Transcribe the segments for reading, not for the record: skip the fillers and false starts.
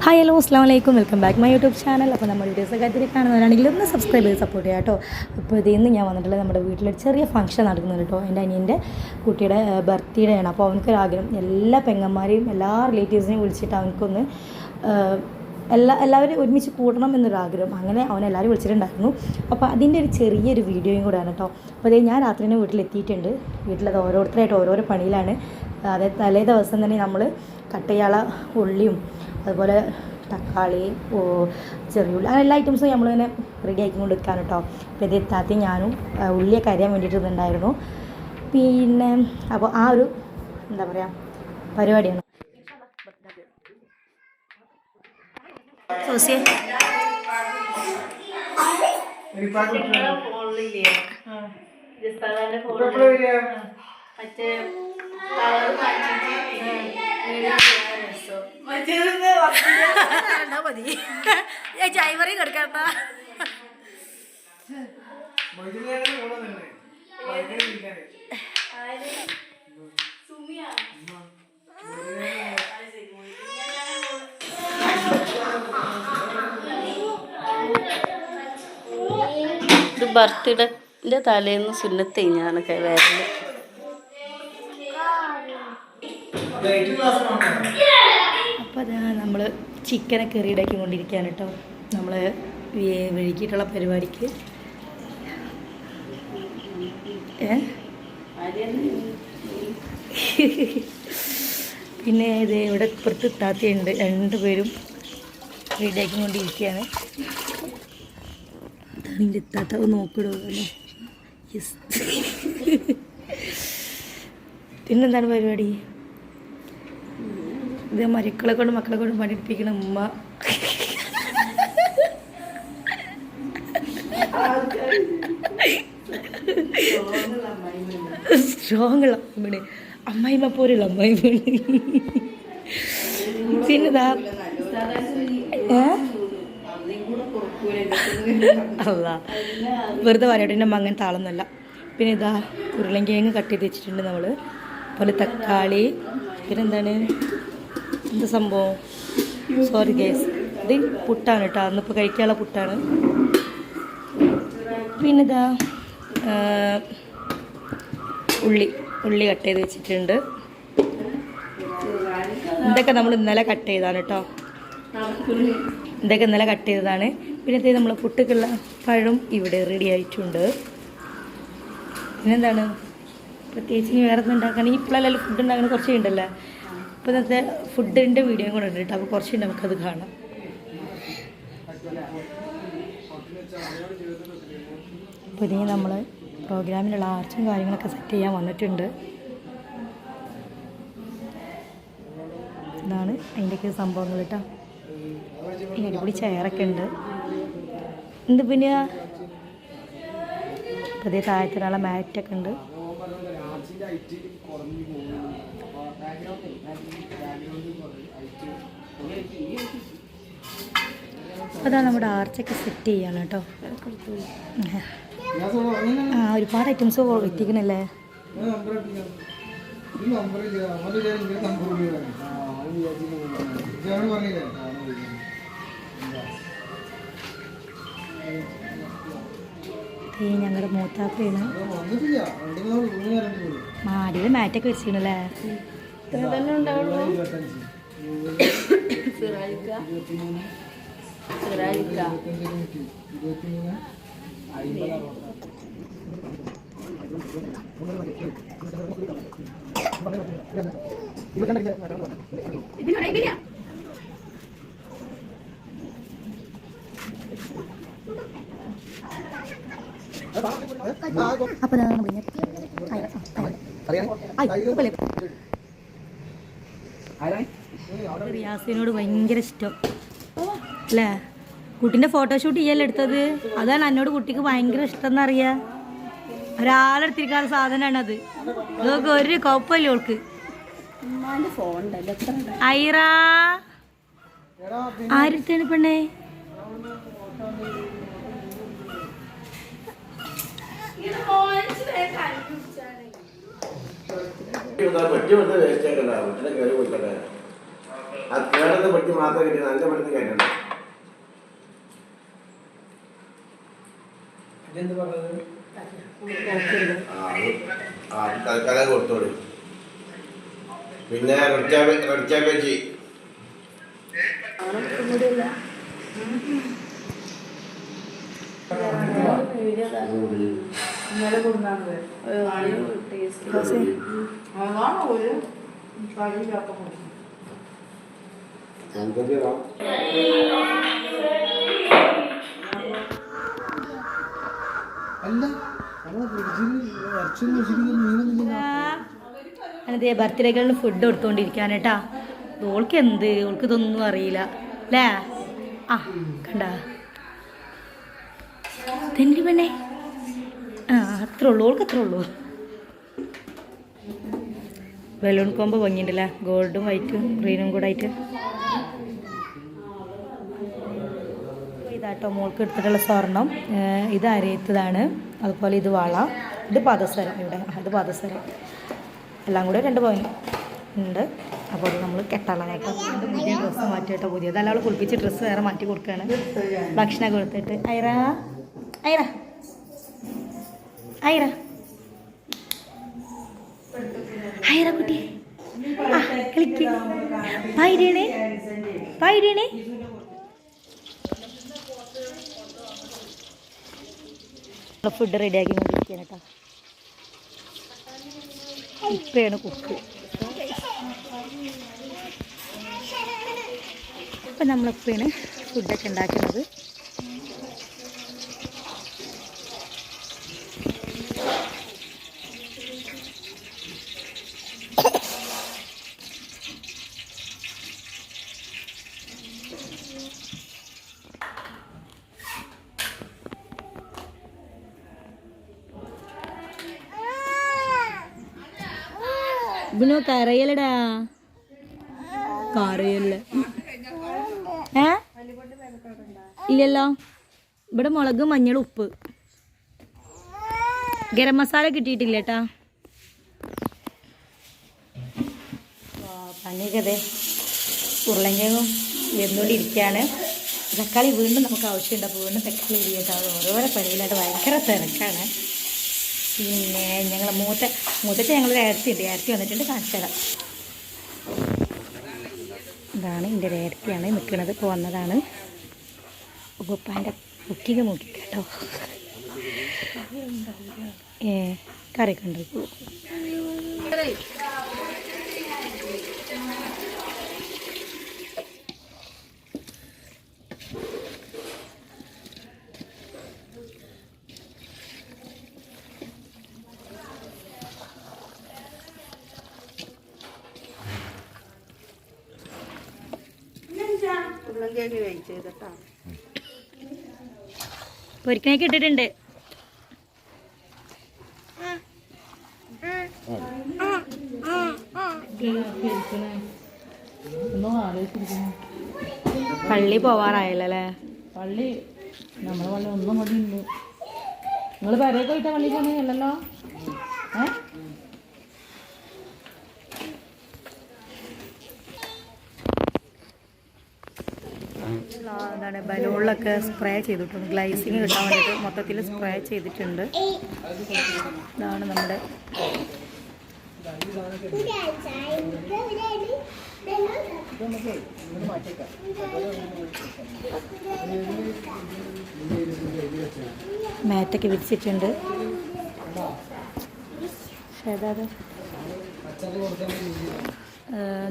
Hi hello അസ്സാം വലൈക്കും welcome back my YouTube channel. അപ്പോൾ നമ്മുടെ വീഡിയോസൊക്കെ ഒത്തിരി കാണുന്നവരാണെങ്കിൽ ഒന്ന് സബ്സ്ക്രൈബ് ചെയ്ത് സപ്പോർട്ട് ചെയ്യാം കേട്ടോ. അപ്പോൾ ഇന്ന് ഞാൻ വന്നിട്ടുള്ളത് നമ്മുടെ വീട്ടിലൊരു ചെറിയ ഫംഗ്ഷൻ നടക്കുന്നുണ്ട് കേട്ടോ. എൻ്റെ അനിയൻ്റെ കുട്ടിയുടെ ബർത്ത്ഡേ ആണ്. അപ്പോൾ അവനക്കൊരാഗ്രഹം എല്ലാ പെങ്ങന്മാരെയും എല്ലാ റിലേറ്റീവ്സിനെയും വിളിച്ചിട്ട് അവനക്കൊന്ന് എല്ലാവരും ഒരുമിച്ച് കൂടണം എന്നൊരാഗ്രഹം. അങ്ങനെ അവനെല്ലാവരും വിളിച്ചിട്ടുണ്ടായിരുന്നു. അപ്പോൾ അതിൻ്റെ ഒരു ചെറിയൊരു വീഡിയോയും കൂടെയാണ് കേട്ടോ. അപ്പോൾ അതേ ഞാൻ രാത്രി തന്നെ വീട്ടിലെത്തിയിട്ടുണ്ട്. വീട്ടിലത് ഓരോരുത്തരായിട്ട് ഓരോരോ പണിയിലാണ്. അതായത് തലേ ദിവസം തന്നെ നമ്മൾ കട്ടയാള ഉള്ളിയും അതുപോലെ തക്കാളി ചെറിയുള്ളി അങ്ങനെ എല്ലാ ഐറ്റംസും നമ്മളിങ്ങനെ റെഡി ആക്കിക്കൊണ്ട് വെക്കാൻ കേട്ടോ. അപ്പോൾ ഇത് എത്താത്തി ഞാനും ഉള്ളിയൊക്കെ അരിയാൻ വേണ്ടിയിട്ടുണ്ടായിരുന്നു. പിന്നെ അപ്പോൾ ആ ഒരു എന്താ പറയുക പരിപാടിയാണ്. സോസിയെ മതി ചൈവറി കൊടുക്കണ്ട. ഇത് ബർത്ത്ഡേൻ്റെ തലേന്ന് സുന്നത്ത് കഴിഞ്ഞാണ് വരല്. അപ്പോൾ അതാ നമ്മൾ ചിക്കനൊക്കെ റെഡിയാക്കി കൊണ്ടിരിക്കുകയാണ് കേട്ടോ. നമ്മൾ വഴുകിയിട്ടുള്ള പരിപാടിക്ക് പിന്നെ ഇത് ഇവിടെ പുറത്ത് താത്തയുണ്ട്. രണ്ടുപേരും റെഡിയാക്കി കൊണ്ടിരിക്കുകയാണ്. ഇതിൻ്റെ താത്ത നോക്കിടുക അല്ലേ. യെസ്. പിന്നെന്താണ് പരിപാടി? ഇത് മക്കളെ കൊണ്ട് പഠിപ്പിക്കണം ഉമ്മ. സ്ട്രോങ്ങുള്ള അമ്മയാണ്. അമ്മായിമ്മ പോലുള്ള അമ്മായിമ്മയാണ്. പിന്നെതാ അല്ല വെറുതെ പറയട്ടെ, എൻ്റെ മങ്ങൻ താളൊന്നുമല്ല. പിന്നെ ഇതാ ഉരുളങ്കിഴങ്ങ് കട്ട് ചെയ്ത് വെച്ചിട്ടുണ്ട് നമ്മൾ. അതുപോലെ തക്കാളി. പിന്നെന്താണ് എന്താ സംഭവം? സോറി ഗേസ്, ഇത് പുട്ടാണ് കേട്ടോ. അന്നിപ്പോൾ കഴിക്കാനുള്ള പുട്ടാണ്. പിന്നെ ഇതാ ഉള്ളി കട്ട് ചെയ്ത് വെച്ചിട്ടുണ്ട്. ഇതൊക്കെ നമ്മൾ ഇന്നലെ കട്ട് ചെയ്തതാണ് കേട്ടോ. ഇതൊക്കെ ഇന്നലെ കട്ട് ചെയ്തതാണ്. പിന്നെ നമ്മൾ പുട്ടുക്കുള്ള പഴം ഇവിടെ റെഡി ആയിട്ടുണ്ട്. പിന്നെന്താണ് പ്രത്യേകിച്ച് ഇനി വേറെ ഒന്നും ഉണ്ടാക്കുകയാണെങ്കിൽ ഇപ്പോഴെല്ലാം ഫുഡ് ഉണ്ടാക്കുന്ന കുറച്ച് ഉണ്ടല്ലോ. അപ്പോൾ ഇന്നത്തെ ഫുഡിൻ്റെ വീഡിയോയും കൂടെ ഉണ്ട് കേട്ടോ. അപ്പോൾ കുറച്ചുണ്ട്, നമുക്കത് കാണാം. അപ്പോൾ ഇനി നമ്മൾ പ്രോഗ്രാമിനുള്ള ആർച്ചും കാര്യങ്ങളൊക്കെ സെറ്റ് ചെയ്യാൻ വന്നിട്ടുണ്ട്. ഇതാണ് അതിൻ്റെയൊക്കെ സംഭവങ്ങൾ കേട്ടോ. ഈ അടിപൊളി ചെയറൊക്കെ ഉണ്ട്. എന്ത് പിന്നെ പുതിയ താഴത്തിനുള്ള മാറ്റൊക്കെ ഉണ്ട്. അതാണ് നമ്മുടെ ആർച്ചൊക്കെ സെറ്റ് ചെയ്യാണ് കേട്ടോ. ഒരുപാട് ഐറ്റംസ് എത്തിക്കണല്ലേ. ഞങ്ങളുടെ മൂത്താപ്പയാണ്. മാടിയിൽ മാറ്റൊക്കെ വെച്ചിട്ടുണ്ടല്ലേ. അപ്പൊ റിയാസിനോട് ഭയങ്കര ഇഷ്ടം അല്ലേ. കുട്ടീൻ്റെ ഫോട്ടോഷൂട്ട് ചെയ്യല്ലേ എടുത്തത്. അതാണ് എന്നോട് കുട്ടിക്ക് ഭയങ്കര ഇഷ്ടം എന്നറിയാ. ഒരാളെടുത്തിരിക്കാത്ത സാധനമാണത്. ഇതൊക്കെ ഒരു കുഴപ്പമില്ല ഓൾക്ക്. ഐറ ആരെടുത്താണ് പെണ്ണേ? പറ്റി വന്ന് വേസ്റ്റ് ആക്കണ്ട. വീട്ടിലെ കയറി പോയിക്കട്ടെ. അത് കേടുന്ന പെട്ടി മാത്രം കിട്ടിയത് നല്ല പെട്ടി കേട്ടോ. തൽക്കാലം കൊടുത്തോളൂ. പിന്നെ റെഡ് ക്യാബേജ് അതെ ബർത്ത്ഡേകളിന് ഫുഡ് കൊടുത്തോണ്ടിരിക്കാണ് കേട്ടാ. ഓൾക്ക് എന്ത്, ഓൾക്ക് ഇതൊന്നും അറിയില്ല അല്ലേ? ആ കണ്ട തെന്നി പെണ്ണേ. ആ അത്രേ ഉള്ളൂ, ഓൾക്ക് അത്രേ ഉള്ളൂ. ബലൂൺ കോമ്പ് ഭംഗിയുണ്ടല്ലേ, ഗോൾഡും വൈറ്റും ഗ്രീനും കൂടെ ആയിട്ട്. ഇതാട്ടോ മോൾക്ക് എടുത്തിട്ടുള്ള സ്വർണം. ഇത് അരയത്തതാണ്, അതുപോലെ ഇത് വള, ഇത് പാദസരം. ഇവിടെ ഇത് പാദസരം എല്ലാം കൂടെ 2 പവൻ ഉണ്ട്. അപ്പോൾ അത് നമ്മൾ കെട്ടാളായിട്ടോ. പുതിയ ഡ്രസ്സ് മാറ്റി കേട്ടോ. പുതിയത് അല്ല, അവൾ കുളിപ്പിച്ച് ഡ്രസ്സ് വേറെ മാറ്റി കൊടുക്കുകയാണ്. ഭക്ഷണം കൊടുത്തിട്ട് ഐറ ഐറ ഐറ ഐറ കുട്ടി ആ കളിക്ക്. പായിടേണേ പായിടേണേ. ഫുഡ് റെഡിയാക്കി കൊണ്ടിരിക്കുകയാണ് കേട്ടോ. ഇപ്പയാണ് കുക്ക്. ഇപ്പം നമ്മളിപ്പോഴാണ് ഫുഡൊക്കെ ഉണ്ടാക്കുന്നത്. ഇബിനു കരയലടാ, കരയല്ല. ഇല്ലല്ലോ. ഇവിടെ മുളക്, മഞ്ഞൾ, ഉപ്പ്, ഗരം മസാല കിട്ടിയിട്ടില്ല കേട്ടാ. പണിയൊക്കെ ഉരുളങ്കിഴങ്ങും എന്തുകൊണ്ടിരിക്കുകയാണ്. തക്കാളി വീണ്ടും നമുക്ക് ആവശ്യമുണ്ട്. അപ്പോൾ വീണ്ടും തക്കാളി ഇരിക്കട്ടെ. ഓരോരോ പണിയിലായിട്ട് ഭയങ്കര തിരക്കാണ്. പിന്നെ ഞങ്ങൾ മൂത്തച്ഛൻ ഞങ്ങളൊരു ഏർത്തി വന്നിട്ടുണ്ട്, കാണിച്ചു തരാം. ഇതാണ് എൻ്റെ ഒരു ഏർത്തിയാണ് നിൽക്കുന്നത്. ഇപ്പോൾ വന്നതാണ്. അപ്പോൾ ഉപ്പാൻ്റെ കുക്കിങ് നോക്കി കേട്ടോ. കറിയൊക്കെ ഉണ്ട്. പൊരിക്കണേക്ക് ഇട്ടിട്ടുണ്ട്. പള്ളി പോവാറായല്ലേ? പള്ളി നമ്മളെ പള്ളി ഒന്നും മതി ഉണ്ട്. നിങ്ങൾ പെരയൊക്കെ പോയിട്ടാ പള്ളി പോകണല്ലോ? എന്താണ് ബലൂണിലൊക്കെ സ്പ്രേ ചെയ്തിട്ടുണ്ട്. ഗ്ലൈസിങ് കിട്ടാൻ വേണ്ടിയിട്ട് മൊത്തത്തിൽ സ്പ്രേ ചെയ്തിട്ടുണ്ട്. ഇതാണ് നമ്മുടെ മാറ്റൊക്കെ വിരിച്ചിട്ടുണ്ട്.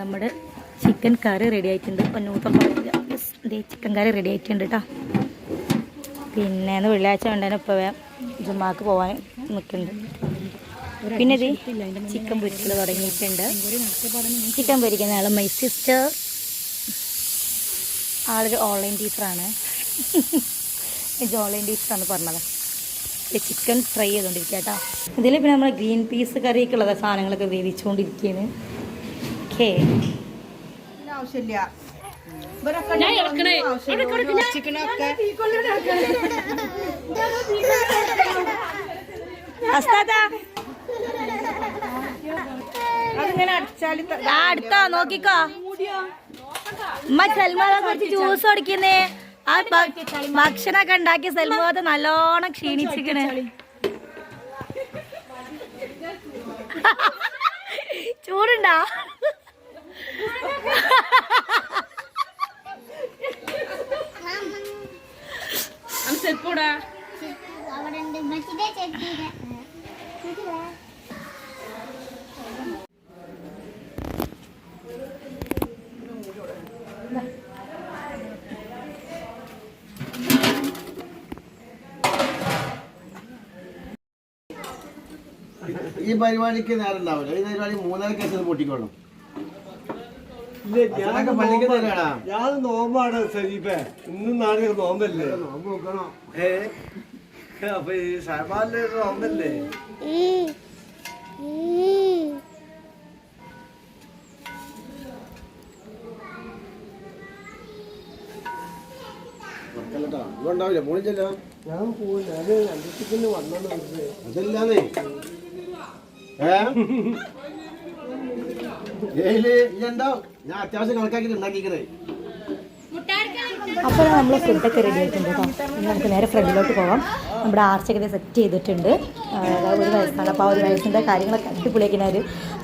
നമ്മുടെ ചിക്കൻ കറി റെഡി ആയിട്ടുണ്ട്. പന്നൂത്ത പറയില്ല, ചിക്കൻ കറി റെഡി ആയിട്ടുണ്ട് കേട്ടോ. പിന്നെ വെള്ളിയാഴ്ച വേണ്ടതിന് ഇപ്പോൾ ജുമ്മാക്ക് പോകാൻ നിൽക്കുന്നുണ്ട്. പിന്നെ ഇത് ചിക്കൻ പൊരിക്കൽ തുടങ്ങിയിട്ടുണ്ട്. ചിക്കൻ പൊരിക്കുന്ന ആൾ മൈ സിസ്റ്റർ, ആളൊരു ഓൺലൈൻ ടീച്ചറാണ്. ഇത് ഓൺലൈൻ ടീച്ചറാണ് പറഞ്ഞത്. ചിക്കൻ ഫ്രൈ ചെയ്തുകൊണ്ടിരിക്കുക കേട്ടോ. ഇതിൽ പിന്നെ നമ്മൾ ഗ്രീൻ പീസ് കറിയൊക്കെയുള്ള സാധനങ്ങളൊക്കെ വേവിച്ചുകൊണ്ടിരിക്കുകയാണ്. ഓക്കേ, ആവശ്യമില്ല. അതിങ്ങനെ അടിച്ചാൽ അടുത്താ നോക്കിക്കോ. ഉമ്മ സൽമാനെ കുറച്ച് ജ്യൂസ് കുടിക്കുന്നേ. ആ ഭക്ഷണമൊക്കെ ഉണ്ടാക്കി സൽമാത് നല്ലോണം ക്ഷീണിച്ചിക്കണ്. ചൂടുണ്ടാ? ചെപ്പോടാ ഈ പരിപാടിക്ക് നേരം ഉണ്ടാവില്ല. ഈ പരിപാടി 3:30 പൊട്ടിക്കോളും. പള്ളിക്ക് നേരാടാ. ഞാൻ നോമ്പാണ് സരീഫേ. ഇന്നും നാളെ നോമ്പല്ലേ? നോമ്പ് നോക്കണോ? അപ്പൊ ഈ സമാന്റെ നോമ്പല്ലേ? ഉണ്ടാവില്ല പോണിച്ചല്ലോ. ഞാൻ പോയി. ഞാൻ രണ്ടു വന്നോണ്ട് അതല്ലാന്നേ ഉണ്ടാവും. ഞാൻ അത്യാവശ്യം കണക്കാക്കിട്ട് ഉണ്ടാക്കിക്കണേ. അപ്പോൾ നമ്മൾ ഫുഡൊക്കെ റെഡി ആയിട്ടുണ്ട് കേട്ടോ. ഇനി നമുക്ക് നേരെ ഫ്രണ്ടിലോട്ട് പോകാം. നമ്മുടെ ആർച്ചൊക്കെ സെറ്റ് ചെയ്തിട്ടുണ്ട്. ഒരു വയസ്സാണ്. അപ്പോൾ ആ ഒരു വയസ്സിൻ്റെ കാര്യങ്ങളൊക്കെ അടിപൊളിയാക്കി അവർ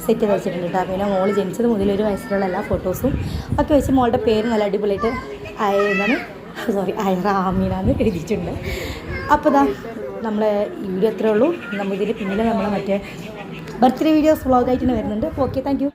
സെറ്റ് ചെയ്ത് വെച്ചിട്ടുണ്ട് കേട്ടോ. പിന്നെ മോള് ജനിച്ചത് മുതൽ ഒരു വയസ്സിലുള്ള എല്ലാ ഫോട്ടോസും ഒക്കെ വെച്ച് മോളുടെ പേര് നല്ല അടിപൊളിയായിട്ട് അയറ ആമീനാന്ന് എഴുതിയിട്ടുണ്ട്. അപ്പോൾ ഇതാ നമ്മളെ ഈ വീഡിയോ അത്രേ ഉള്ളൂ. നമ്മളിതിൽ പിന്നിൽ നമ്മളെ മറ്റേ ബർത്ത്ഡേ വീഡിയോസ് വ്ളോഗായിട്ട് തന്നെ വരുന്നുണ്ട്. അപ്പോൾ ഓക്കെ, താങ്ക് യു.